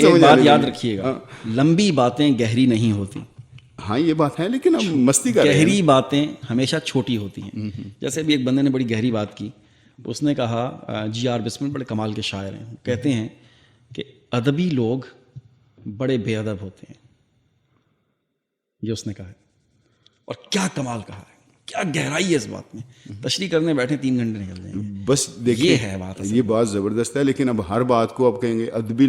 سمجھ بات یاد رکھیے گا، لمبی باتیں گہری نہیں ہوتی. ہاں یہ بات ہے، لیکن اب مستی کر رہے ہیں. گہری باتیں ہمیشہ چھوٹی ہوتی ہیں. جیسے بھی ایک بندے نے بڑی گہری بات کی، اس نے کہا جی آر بسمل بڑے کمال کے شاعر ہیں، کہتے ہیں کہ ادبی لوگ بڑے بے ادب ہوتے ہیں. یہ اس نے کہا ہے، اور کیا کمال کہا ہے، کیا گہرائی ہے اس بات میں. تشریح کرنے بیٹھے 3 گھنٹے نکل جائیں گے. بس دیکھیے یہ ہے بات، یہ بات زبردست ہے. لیکن اب ہر بات کو اب کہیں گے ادبی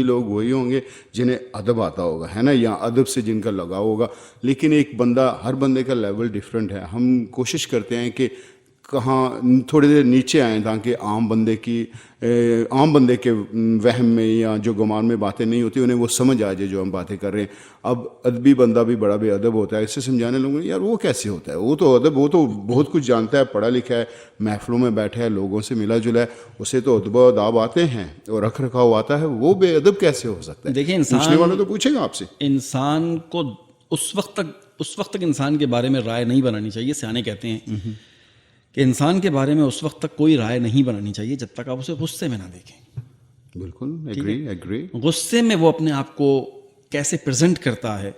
لوگ وہی ہوں گے جنہیں ادب آتا ہوگا، ہے نا، یا ادب سے جن کا لگاؤ ہوگا. لیکن ایک بندہ، ہر بندے کا لیول ڈفرینٹ ہے. ہم کوشش کرتے ہیں کہ کہاں تھوڑی دیر نیچے آئیں تاکہ عام بندے کے وہم میں یا جو گمان میں باتیں نہیں ہوتی انہیں وہ سمجھ آ جائے جو ہم باتیں کر رہے ہیں. اب ادبی بندہ بھی بڑا بے ادب ہوتا ہے، اس سے سمجھانے لوگوں نے یار وہ کیسے ہوتا ہے، وہ تو ادب، وہ تو بہت کچھ جانتا ہے، پڑھا لکھا ہے، محفلوں میں بیٹھا ہے، لوگوں سے ملا جلا ہے، اسے تو ادب و آداب آتے ہیں اور رکھ رکھاؤ آتا ہے، وہ بے ادب کیسے ہو سکتا ہے؟ دیکھیں، پوچھنے والا تو پوچھے گا آپ سے. انسان کو اس وقت تک انسان کے بارے میں رائے نہیں بنانی چاہیے. سیانے کہتے ہیں کہ انسان کے بارے میں اس وقت تک کوئی رائے نہیں بنانی چاہیے جب تک آپ اسے غصے میں نہ دیکھیں. بالکل ایگری. غصے میں وہ اپنے آپ کو کیسے پریزنٹ کرتا ہے،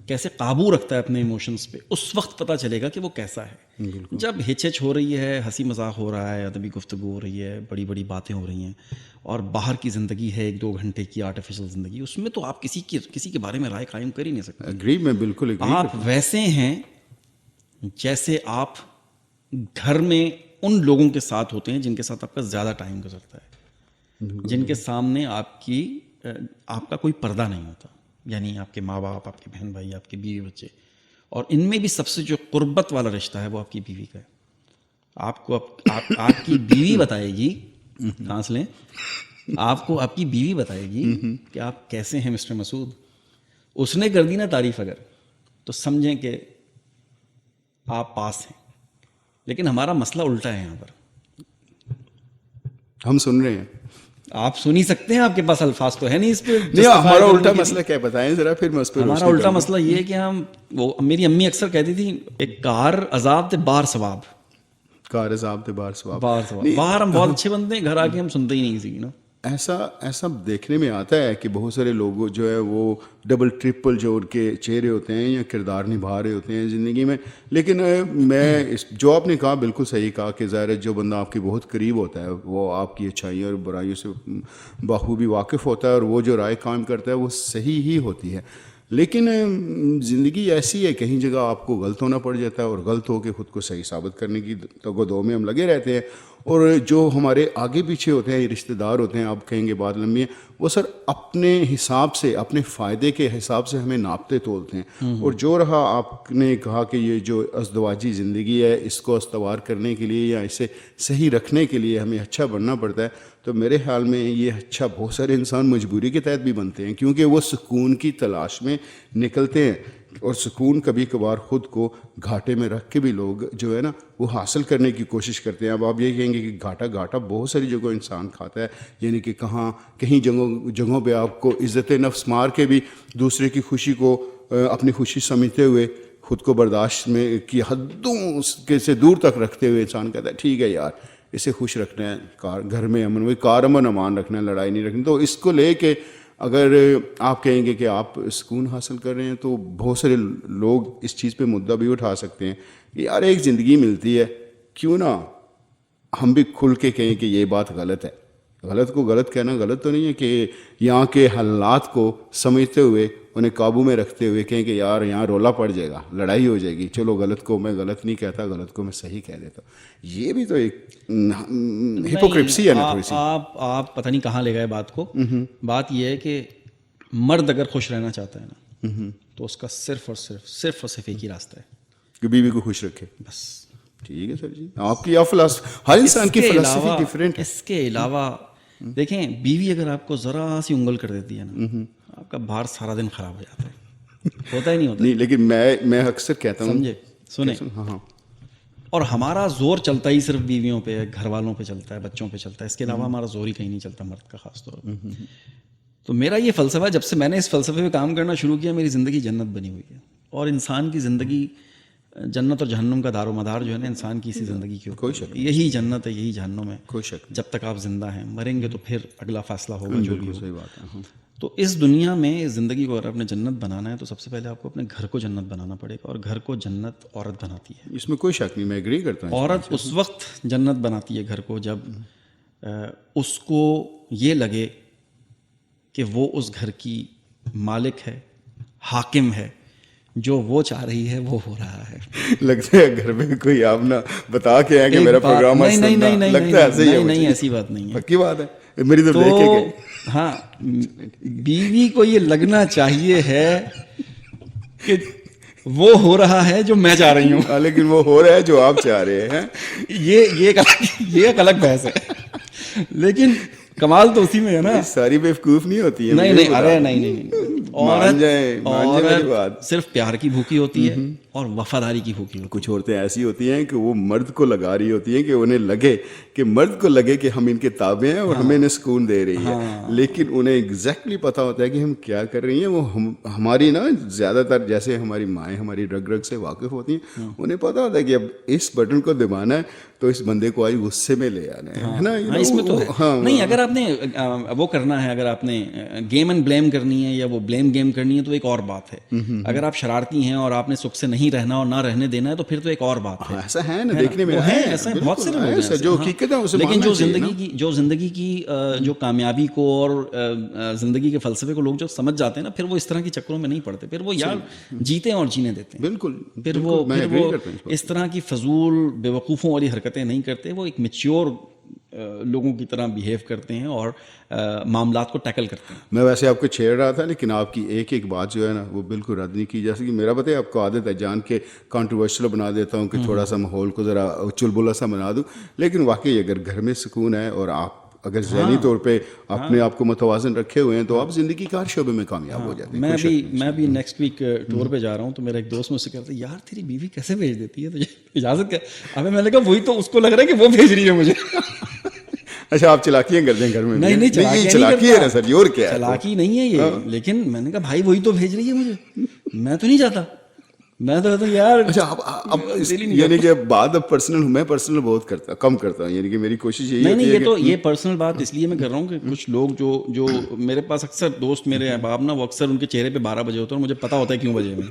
کیسے قابو رکھتا ہے اپنے ایموشنز پہ، اس وقت پتہ چلے گا کہ وہ کیسا ہے. جب ہچ ہو رہی ہے، ہنسی مذاق ہو رہا ہے، ادبی گفتگو ہو رہی ہے، بڑی بڑی باتیں ہو رہی ہیں، اور باہر کی زندگی ہے 1-2 گھنٹے کی آرٹیفیشل زندگی، اس میں تو آپ کسی کے بارے میں رائے قائم کر ہی نہیں سکتے. ایگری، میں بالکل ایگری. آپ ویسے ہیں جیسے آپ گھر میں ان لوگوں کے ساتھ ہوتے ہیں جن کے ساتھ آپ کا زیادہ ٹائم گزرتا ہے، جن کے سامنے آپ کا کوئی پردہ نہیں ہوتا. یعنی آپ کے ماں باپ، آپ کے بہن بھائی، آپ کے بیوی بچے، اور ان میں بھی سب سے جو قربت والا رشتہ ہے وہ آپ کی بیوی کا ہے. آپ کو آپ کی بیوی بتائے گی، سانس لیں، آپ کو آپ کی بیوی بتائے گی کہ آپ کیسے ہیں مسٹر مسعود. اس نے کر دی نا تعریف اگر، تو سمجھیں کہ آپ پاس ہیں. لیکن ہمارا مسئلہ الٹا ہے. یہاں پر ہم سن رہے ہیں، آپ سن ہی سکتے ہیں، آپ کے پاس الفاظ تو ہے نہیں اس پہ. نہیں، ہمارا الٹا مسئلہ کیا بتائیں ذرا، پھر میں اس پہ ہمارا الٹا مسئلہ یہ ہے کہ میری امی اکثر کہتی تھی ایک کار عذاب تے بار ثواب. کار عذاب تے بار ثواب. باہر ہم بہت اچھے بندے ہیں، گھر آ کے ہم سنتے ہی نہیں کسی کی نا. ایسا دیکھنے میں آتا ہے کہ بہت سارے لوگ جو ہے وہ ڈبل ٹرپل جو ان کے چہرے ہوتے ہیں یا کردار نبھا رہے ہوتے ہیں زندگی میں. لیکن میں جو آپ نے کہا بالکل صحیح کہا کہ ظاہر ہے جو بندہ آپ کے بہت قریب ہوتا ہے وہ آپ کی اچھائیوں اور برائیوں سے بخوبی واقف ہوتا ہے، اور وہ جو رائے قائم کرتا ہے وہ صحیح ہی ہوتی ہے. لیکن زندگی ایسی ہے، کہیں جگہ آپ کو غلط ہونا پڑ جاتا ہے، اور غلط ہو کے خود کو صحیح ثابت کرنے کی دو میں ہم لگے رہتے ہیں. اور جو ہمارے آگے پیچھے ہوتے ہیں، رشتہ دار ہوتے ہیں، آپ کہیں گے بات لمبی ہے، وہ سر اپنے حساب سے، اپنے فائدے کے حساب سے ہمیں ناپتے تولتے ہیں. اور جو رہا آپ نے کہا کہ یہ جو ازدواجی زندگی ہے، اس کو استوار کرنے کے لیے یا اسے صحیح رکھنے کے لیے ہمیں اچھا بننا پڑتا ہے. تو میرے خیال میں یہ اچھا بہت سارے انسان مجبوری کے تحت بھی بنتے ہیں، کیونکہ وہ سکون کی تلاش میں نکلتے ہیں، اور سکون کبھی کبھار خود کو گھاٹے میں رکھ کے بھی لوگ جو ہے نا وہ حاصل کرنے کی کوشش کرتے ہیں. اب آپ یہ کہیں گے کہ گھاٹا بہت ساری جگہوں انسان کھاتا ہے، یعنی کہ کہیں جگہوں پہ آپ کو عزت نفس مار کے بھی دوسرے کی خوشی کو اپنی خوشی سمجھتے ہوئے خود کو برداشت میں کی حدوں سے دور تک رکھتے ہوئے انسان کہتا ہے ٹھیک ہے یار اسے خوش رکھنا ہے، گھر میں امن امان رکھنا ہے، لڑائی نہیں رکھنی. تو اس کو لے کے اگر آپ کہیں گے کہ آپ سکون حاصل کر رہے ہیں تو بہت سارے لوگ اس چیز پہ مدعا بھی اٹھا سکتے ہیں کہ یار ایک زندگی ملتی ہے، کیوں نہ ہم بھی کھل کے کہیں کہ یہ بات غلط ہے. غلط کو غلط کہنا غلط تو نہیں ہے، کہ یہاں کے حالات کو سمجھتے ہوئے انہیں قابو میں رکھتے ہوئے کہیں کہ یار یہاں رولا پڑ جائے گا، لڑائی ہو جائے گی، چلو غلط کو میں غلط نہیں کہتا، غلط کو میں صحیح کہہ دیتا. یہ بھی تو ایک ہپوکریپسی ہے نا تھوڑی سی. آپ پتہ نہیں کہاں لے گئے بات کو. بات یہ ہے کہ مرد اگر خوش رہنا چاہتا ہے نا تو اس کا صرف اور صرف ایک ہی راستہ ہے کہ بیوی کو خوش رکھے بس. ٹھیک ہے سر جی، آپ کی ہر انسان کی فلسفی ڈفرینٹ ہے. اس کے علاوہ دیکھیں، بیوی اگر آپ کو ذرا سی انگل کر دیتی ہے نا، آپ کا باہر سارا دن خراب ہو جاتا ہے. ہوتا ہی نہیں ہوتا. نہیں، لیکن میں اکثر کہتا ہوں، سمجھے، سنیں، ہاں، اور ہمارا زور چلتا ہی صرف بیویوں پہ، گھر والوں پہ چلتا ہے، بچوں پہ چلتا ہے. اس کے علاوہ ہمارا زور ہی کہیں نہیں چلتا، مرد کا خاص طور پر. تو میرا یہ فلسفہ، جب سے میں نے اس فلسفے پہ کام کرنا شروع کیا، میری زندگی جنت بنی ہوئی ہے. اور انسان کی زندگی، جنت اور جہنم کا دار و مدار جو ہے نا انسان کی اسی زندگی کی کوئی شک نہیں. یہی جنت ہے، یہی جہنم ہے. کوئی شک نہیں. جب تک آپ زندہ ہیں، مریں گے تو پھر اگلا فیصلہ ہوگا جو بھی صحیح بات ہے. تو اس دنیا میں زندگی کو اگر آپ نے جنت بنانا ہے تو سب سے پہلے آپ کو اپنے گھر کو جنت بنانا پڑے گا, اور گھر کو جنت عورت بناتی ہے. اس میں کوئی شک نہیں, میں ایگری کرتا ہوں. عورت اس وقت جنت بناتی ہے گھر کو جب اس کو یہ لگے کہ وہ اس گھر کی مالک ہے, حاکم ہے, جو وہ چاہ رہی ہے وہ ہو رہا ہے. لگتا ہے گھر میں کوئی آپ نہ بتا کے ہیں کہ میرا پروگرام لگتا ہے ایسے ہی ہے. نہیں, ایسی بات نہیں ہے, پکی بات ہے, میری طرف دیکھ کے گئے. ہاں, بیوی کو یہ لگنا چاہیے ہے کہ وہ ہو رہا ہے جو میں چاہ رہی ہوں, لیکن وہ ہو رہا ہے جو آپ چاہ رہے ہیں. یہ ایک الگ بحث ہے, لیکن کمال تو اسی میں ہے نا. ساری بیوقوف نہیں ہوتی ہے. نہیں, ارے نہیں, عورت صرف پیار کی بھوکی ہوتی ہے اور وفاداری کی بھوکی ہوتی ہے. کچھ عورتیں ایسی ہوتی ہیں کہ وہ مرد کو لگا رہی ہوتی ہیں کہ انہیں لگے کہ مرد کو لگے کہ ہم ان کے تابع ہیں اور ہمیں انہیں سکون دے رہی ہے, لیکن انہیں ایگزیکٹلی پتا ہوتا ہے کہ ہم کیا کر رہی ہیں. وہ ہماری نا زیادہ تر جیسے ہماری مائیں ہماری رگ رگ سے واقف ہوتی ہیں, انہیں پتا ہوتا ہے کہ اب اس بٹن کو دبانا ہے تو اس بندے کو آج غصے میں لے آنا ہے نا. اس میں تو نہیں, اگر آپ نے وہ کرنا ہے, اگر آپ نے گیم اینڈ بلیم کرنی ہے یا وہ بلیم گیم کرنی ہے تو ایک اور بات ہے. اگر آپ شرارتی ہیں اور آپ نے سکھ سے نہیں رہنا اور نہ رہنے دینا ہے تو پھر تو ایک اور بات ہے. ایسا ہے نا, دیکھنے میں ہے, ایسا بہت سے لوگ ہیں جو حقیقت ہے اسے لیکن جو زندگی کی جو کامیابی کو اور زندگی کے فلسفے کو لوگ جو سمجھ جاتے ہیں نا, پھر وہ اس طرح کی چکروں میں نہیں پڑتے. پھر وہ یار جیتے ہیں اور جینے دیتے ہیں. بالکل. پھر وہ اس طرح کی فضول بیوقوفوں والی حرکتیں نہیں کرتے. وہ ایک میچیور لوگوں کی طرح بیہیو کرتے ہیں اور معاملات کو ٹیکل کرتے ہیں. میں ویسے آپ کو چھیڑ رہا تھا, لیکن آپ کی ایک بات جو ہے نا وہ بالکل رد نہیں کی جا سکتی. میرا پتہ ہے آپ کو عادت ہے جان کے کنٹروورشل بنا دیتا ہوں کہ تھوڑا سا ماحول کو ذرا چلبلا سا بنا دوں, لیکن واقعی اگر گھر میں سکون ہے اور آپ اگر ذہنی طور پہ اپنے آپ کو متوازن رکھے ہوئے ہیں تو آپ زندگی کے ہر شعبے میں کامیاب ہو جاتے ہیں. میں بھی نیکسٹ ویک ٹور پہ جا رہا ہوں, تو میرا ایک دوست مجھ سے کہتا ہے یار تیری بیوی کیسے بھیج دیتی ہے تجھے اجازت کیا. ابھی میں نے کہا وہی تو اس کو لگ رہا ہے کہ وہ بھیج رہی ہے مجھے. اچھا, آپ چلاکیاں کرتے ہیں گھر میں؟ نہیں, چلاکی ہے نا سر, اور کیا ہے, چلاکی نہیں ہے یہ, لیکن میں نے کہا بھائی وہی تو بھیج رہی ہے مجھے, میں تو نہیں چاہتا. میں تو کہتا ہوں یار. اچھا, یعنی کہ بات اب پرسنل, میں پرسنل بہت کم کرتا ہوں, یعنی کہ میری کوشش یہی نہیں, یہ تو یہ پرسنل بات اس لیے میں کر رہا ہوں کہ کچھ لوگ جو میرے پاس اکثر دوست میرے احباب نا, وہ اکثر ان کے چہرے پہ 12 بجے ہوتے ہیں اور مجھے پتا ہوتا ہے کیوں بجے میں,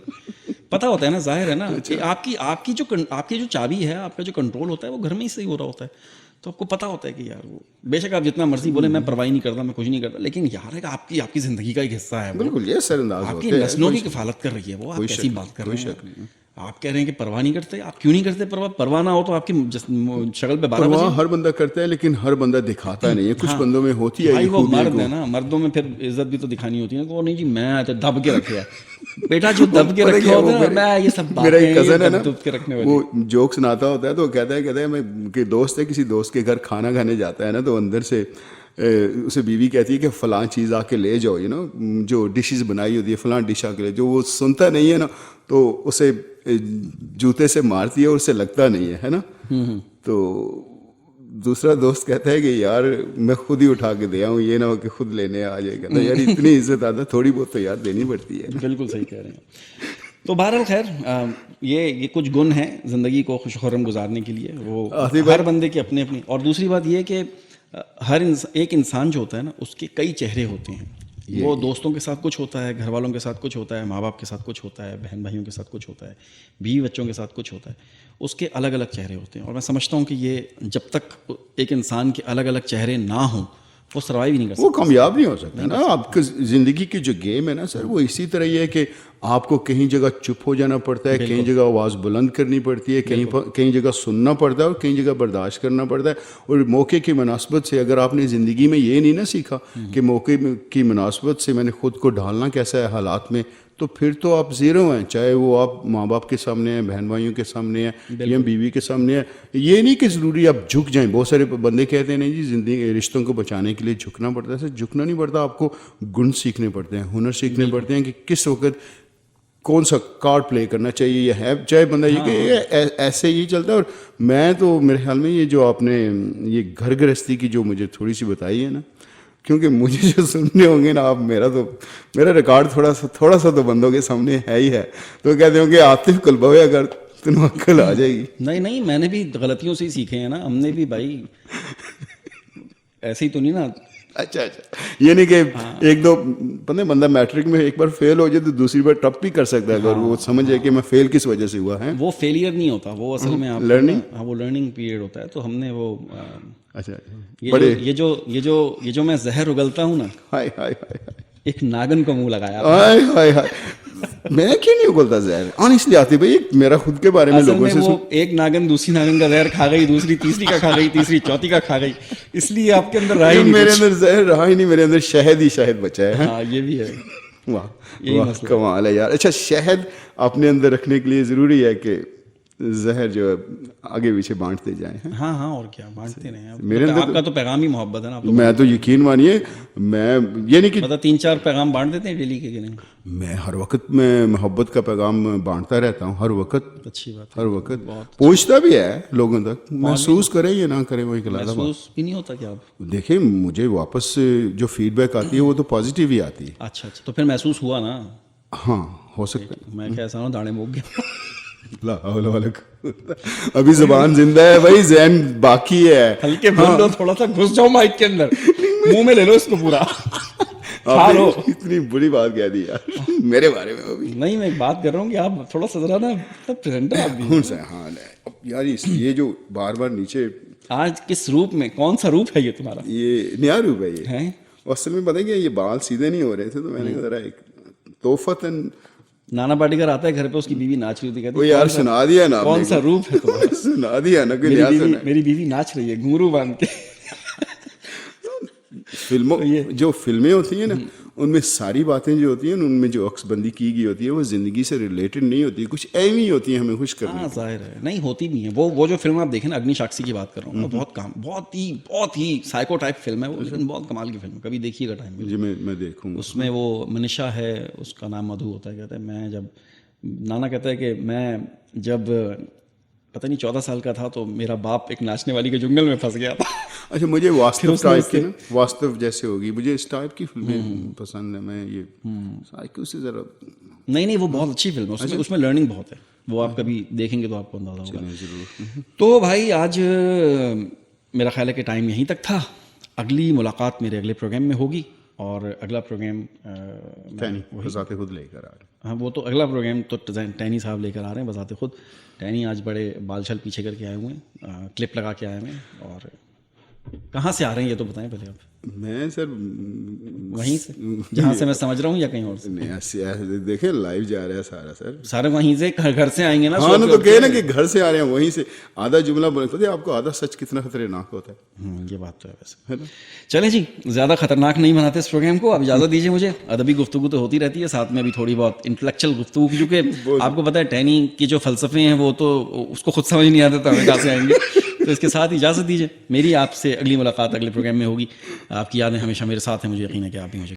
پتا ہوتا ہے نا, ظاہر ہے نا. آپ کی جو چابی ہے, آپ کا جو کنٹرول ہوتا ہے وہ گھر میں ہی صحیح ہو رہا ہوتا ہے. تو آپ کو پتا ہوتا ہے کہ یار وہ بے شک آپ جتنا مرضی بولے میں پرواہ نہیں کرتا, میں کچھ نہیں کرتا, لیکن یار ہے کہ آپ کی زندگی کا ایک حصہ ہے. بالکل, یہ سر انداز آپ کی نسلوں کی کفالت کر رہی ہے وہ, آپ کیسی بات کر رہے ہیں. آپ کہہ رہے ہیں کہ پرواہ نہیں کرتے, آپ کیوں نہیں کرتے پرواہ؟ پرواہ نہ ہو تو آپ کی شکل پہ 12 بجے. ہر بندہ کرتا ہے لیکن ہر بندہ دکھاتا نہیں ہے. کچھ بندوں میں ہوتی ہے, وہ مرد ہے نا, مردوں میں پھر عزت بھی تو دکھانی ہوتی ہے. وہ نہیں جی میں تو دب کے رکھے بیٹا, جو دب کے رکھے ہوتے ہیں میں یہ سب میرا ایک کزن ہے نا, وہ جوک سناتا ہوتا ہے تو کہتا ہے میں کہ دوست ہے, کسی دوست کے گھر کھانا کھانے جاتا ہے نا, تو اندر سے اسے بیوی کہتی ہے کہ فلاں چیز آ کے لے جاؤ, جو ڈشز بنائی ہوتی ہے فلاں ڈش آ کے لے. جو وہ سنتا نہیں ہے نا تو اسے جوتے سے مارتی ہے اور اسے لگتا نہیں ہے نا. تو دوسرا دوست کہتا ہے کہ یار میں خود ہی اٹھا کے دیا ہوں, یہ نہ ہو کہ خود لینے آ جائے. کہتا ہے یار اتنی عزت آتا, تھوڑی بہت تو یار دینی پڑتی ہے. بالکل صحیح کہہ رہے ہیں. تو بہرحال خیر, یہ کچھ گن ہیں زندگی کو خوش خرم گزارنے کے لیے, وہ ہر بندے کے اپنے اپنے. اور دوسری بات یہ کہ ایک انسان جو ہوتا ہے نا, اس کے کئی چہرے ہوتے ہیں. وہ دوستوں کے ساتھ کچھ ہوتا ہے, گھر والوں کے ساتھ کچھ ہوتا ہے, ماں باپ کے ساتھ کچھ ہوتا ہے, بہن بھائیوں کے ساتھ کچھ ہوتا ہے, بیوی بچوں کے ساتھ کچھ ہوتا ہے. اس کے الگ الگ چہرے ہوتے ہیں. اور میں سمجھتا ہوں کہ یہ جب تک ایک انسان کے الگ الگ چہرے نہ ہوں وہ سروائیو نہیں کر سکتا, وہ کامیاب نہیں ہو سکتا نا. آپ کی زندگی کی جو گیم ہے نا سر, وہ اسی طرح یہ ہے کہ آپ کو کہیں جگہ چپ ہو جانا پڑتا ہے, کہیں جگہ آواز بلند کرنی پڑتی ہے, کہیں جگہ سننا پڑتا ہے اور کہیں جگہ برداشت کرنا پڑتا ہے. اور موقع کی مناسبت سے اگر آپ نے زندگی میں یہ نہیں نا سیکھا کہ موقع کی مناسبت سے میں نے خود کو ڈھالنا کیسا ہے حالات میں, تو پھر تو آپ زیرو ہیں. چاہے وہ آپ ماں باپ کے سامنے ہیں, بہن بھائیوں کے سامنے ہیں, یا بیوی کے سامنے ہیں. یہ نہیں کہ ضروری آپ جھک جائیں. بہت سارے بندے کہتے ہیں نہیں جی زندگی رشتوں کو بچانے کے لیے جھکنا پڑتا ہے. سر جھکنا نہیں پڑتا, آپ کو گن سیکھنے پڑتے ہیں, ہنر سیکھنے پڑتے ہیں کہ کس وقت کون سا کارڈ پلے کرنا چاہیے. یہ ہے چاہے بندہ یہ کہ ایسے ہی چلتا ہے. اور میں تو میرے خیال میں یہ جو آپ نے یہ گھر گرہستی کی جو مجھے تھوڑی سی بتائی ہے نا, کیونکہ مجھے جو سننے ہوں گے نا آپ, میرا ریکارڈ تھوڑا سا تو بندوں کے سامنے ہے ہی ہے. تو کہتے ہوں کہ عاطف کلبوے اگر تمہیں عقل آ جائے گی. نہیں, میں نے بھی غلطیوں سے ہی سیکھے ہیں نا. ہم نے بھی بھائی ایسے ہی تو نہیں نا اچھا یعنی کہ ایک دو پتہ بندہ میٹرک میں ایک بار فیل ہو جائے تو دوسری بار ٹپ بھی کر سکتا ہے اگر وہ سمجھے کہ میں فیل کس وجہ سے ہوا ہے. وہ فیلئر نہیں ہوتا, وہ اصل میں آپ لرننگ, وہ لرننگ پیریڈ ہوتا ہے. تو ہم نے وہ اچھا یہ جو میں زہر اگلتا ہوں نا, ہائے ہائے ہائے ایک ناگن کو منہ لگایا. ہائے ہائے ہائے میں کیوں نہیں اگلتا زہر آنیسٹلی آتی بھائی, میرا خود کے بارے میں لوگوں سے وہ ایک ناگن دوسری ناگن کا زہر کھا گئی, دوسری تیسری کا کھا گئی, تیسری چوتھی کا کھا گئی, اس لیے آپ کے اندر رہا ہی نہیں. میرے اندر زہر رہا ہی نہیں, میرے اندر شہد ہی شہد بچا ہے. ہاں یہ بھی ہے. واہ کمال ہے یار. اچھا شہد اپنے اندر رکھنے کے لیے ضروری ہے کہ زہر جو ہے آگے پیچھے بانٹتے جائیں. ہاں ہاں اور کیا, بانٹتے رہیں. آپ کا تو پیغام ہی محبت ہے نا. میں تو یقین مانیے میں یہ نہیں کہ 3-4 پیغام بانٹ دیتے ہیں ڈیلی کے نہیں. میں ہر وقت میں محبت کا پیغام بانٹتا رہتا ہوں, ہر وقت. اچھی بات, ہر وقت پہنچتا بھی ہے لوگوں تک, محسوس کریں یا نہ کریں وہی کلا. محسوس بھی نہیں ہوتا کیا آپ دیکھیں مجھے واپس جو فیڈ بیک آتی ہے وہ تو پازیٹیو ہی آتی ہے. اچھا تو پھر محسوس ہوا نا. ہاں ہو سکتا ہے. میں کیسا ہوں داڑھیں موک گیا. ابھی زبان زندہ ہے بھائی, ذہن باقی ہے. ہلکے بول دو, تھوڑا سا گھس جاؤ مائک کے اندر, منہ میں لے لو اس کو پورا. اتنی بری بات کہہ دی یار میرے بارے میں. ابھی نہیں میں ایک بات کر رہا ہوں کہ آپ تھوڑا سا ذرا نا پریزنٹر آدمی. ہاں یار یہ جو بار بار نیچے آج کس روپ میں, کون سا روپ ہے یہ تمہارا؟ یہ نیا روپ ہے. یہ اصل میں پتہ کیا یہ بال سیدھے نہیں ہو رہے تھے تو میں نے ذرا ایک توفتاً نانا پاٹیکر آتا ہے گھر پہ, اس کی بیوی ناچ رہی تھی, وہ یار سنا دیا نا, کون سا روپ ہے تمہارا؟ سنا دیا نا. میری بیوی ناچ رہی ہے گھنگرو باندھ کے. فلموں جو فلمیں ہوتی ہیں نا ان میں ساری باتیں جو ہوتی ہیں ان میں جو عکس بندی کی گئی ہوتی ہے وہ زندگی سے ریلیٹڈ نہیں ہوتی, کچھ ایویں ہوتی ہیں ہمیں خوش کرنے. ہاں ظاہر ہے نہیں ہوتی بھی ہیں. وہ جو فلم آپ دیکھیں نا, اگنی ساکشی کی بات کر رہا ہوں, بہت ہی سائیکو ٹائپ فلم ہے وہ, لیکن بہت کمال کی فلم ہے, کبھی دیکھیے گا ٹائم. جی میں دیکھوں. اس میں وہ منیشا ہے, اس کا نام مدھو ہوتا ہے, کہتا ہے میں جب نانا کہتا ہے کہ میں جب پتہ نہیں 14 سال کا تھا تو میرا باپ ایک ناچنے والی کے جنگل میں پھنس گیا تھا. اچھا مجھے واستو ٹائپ کی نا, واستو جیسے ہوگی, مجھے اس ٹائپ کی فلمیں پسند ہیں. میں یہ سائیکو سے ذرا نہیں وہ بہت اچھی فلم ہے, اس میں لرننگ بہت ہے, وہ آپ کبھی دیکھیں گے تو آپ کو اندازہ ہوگا. ضرور. تو بھائی آج میرا خیال ہے کہ ٹائم یہیں تک تھا. اگلی ملاقات میرے اگلے پروگرام میں ہوگی, اور اگلا پروگرام بذات خود لے کر آ رہے ہیں. ہاں وہ تو اگلا پروگرام تو ٹینی صاحب لے کر آ رہے ہیں بذات خود. ٹینی آج بڑے بال چھل پیچھے کر کے آئے ہوئے ہیں, کلپ لگا کے آئے ہوئے ہیں. اور کہاں سے آ رہے ہیں یہ تو بتائیں پہلے آپ. میں سر وہیں سے جہاں سے میں سمجھ رہا ہوں یا کہیں اور سے؟ دیکھیں لائیو جا رہا ہے سارا سر. سارے وہیں سے گھر سے آئیں گے نا. ہاں تو کہے نا کہ گھر سے آ رہے ہیں وہیں سے. آدھا جملہ بولتے آپ کو آدھا سچ کتنا خطرناک ہوتا ہے. یہ بات تو ہے ویسے. چلیں جی, زیادہ خطرناک نہیں بناتے اس پروگرام کو. اب اجازت دیجیے مجھے. ادبی گفتگو تو ہوتی رہتی ہے, ساتھ میں بھی تھوڑی بہت انٹلیکچوئل گفتگو, کیونکہ آپ کو پتہ ہے ٹینی کے جو فلسفے ہیں وہ تو اس کو خود سمجھ نہیں آتے, تو ہمیں کہاں سے آئیں گے. تو اس کے ساتھ اجازت دیجیے, میری آپ سے اگلی ملاقات اگلے پروگرام میں ہوگی. آپ کی یادیں ہمیشہ میرے ساتھ ہیں, مجھے یقین ہے کہ آپ بھی مجھے